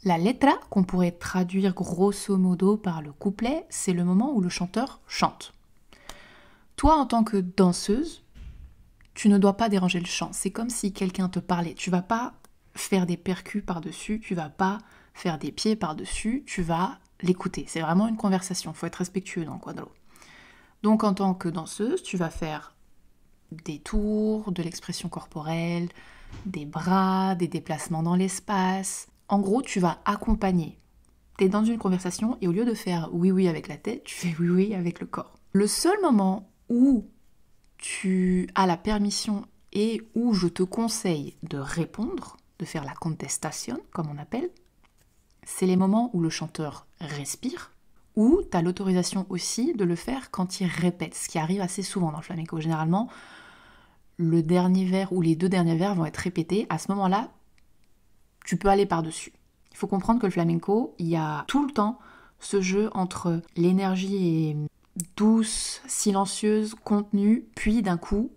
La letra, qu'on pourrait traduire grosso modo par le couplet, c'est le moment où le chanteur chante. Toi, en tant que danseuse, tu ne dois pas déranger le chant. C'est comme si quelqu'un te parlait. Tu vas pas faire des percus par-dessus, tu vas pas faire des pieds par-dessus, tu vas l'écouter. C'est vraiment une conversation, il faut être respectueux dans le quadro. Donc en tant que danseuse, tu vas faire des tours, de l'expression corporelle, des bras, des déplacements dans l'espace. En gros, tu vas accompagner. Tu es dans une conversation et au lieu de faire oui oui avec la tête, tu fais oui oui avec le corps. Le seul moment où tu as la permission et où je te conseille de répondre, de faire la contestation, comme on appelle, c'est les moments où le chanteur respire, ou tu as l'autorisation aussi de le faire quand il répète, ce qui arrive assez souvent dans le flamenco. Généralement, le dernier vers ou les deux derniers vers vont être répétés. À ce moment-là, tu peux aller par-dessus. Il faut comprendre que le flamenco, il y a tout le temps ce jeu entre l'énergie est douce, silencieuse, contenue, puis d'un coup,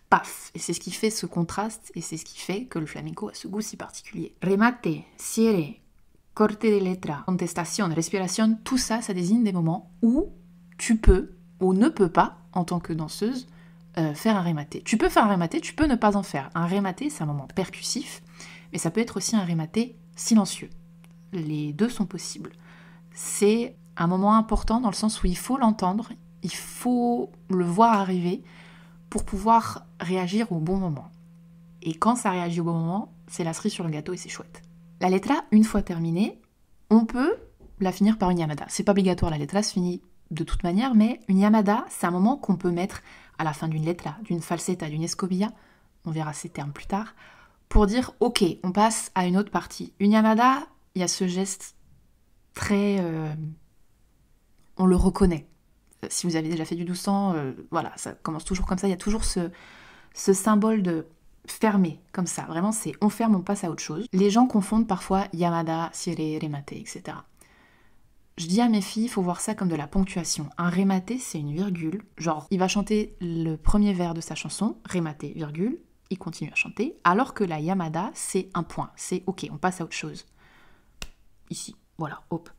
paf. Et c'est ce qui fait ce contraste et c'est ce qui fait que le flamenco a ce goût si particulier. Remate, cierre, corte de letra, contestation, respiration, tout ça, ça désigne des moments où tu peux ou ne peux pas, en tant que danseuse, faire un remate. Tu peux faire un remate, tu peux ne pas en faire. Un remate, c'est un moment percussif, mais ça peut être aussi un remate silencieux. Les deux sont possibles. C'est un moment important dans le sens où il faut l'entendre, il faut le voir arriver pour pouvoir réagir au bon moment. Et quand ça réagit au bon moment, c'est la cerise sur le gâteau et c'est chouette. La letra, une fois terminée, on peut la finir par une yamada. C'est pas obligatoire, la letra se finit de toute manière, mais une yamada, c'est un moment qu'on peut mettre à la fin d'une letra, d'une falsetta, d'une escobilla, on verra ces termes plus tard, pour dire ok, on passe à une autre partie. Une yamada, il y a ce geste très... on le reconnaît. Si vous avez déjà fait du 1200, voilà, ça commence toujours comme ça, il y a toujours ce symbole de fermer, comme ça. Vraiment, c'est on ferme, on passe à autre chose. Les gens confondent parfois yamada, cierre, remate, etc. Je dis à mes filles, il faut voir ça comme de la ponctuation. Un remate, c'est une virgule. Genre, il va chanter le premier vers de sa chanson, remate, virgule, il continue à chanter, alors que la yamada, c'est un point. C'est ok, on passe à autre chose. Ici, voilà, hop.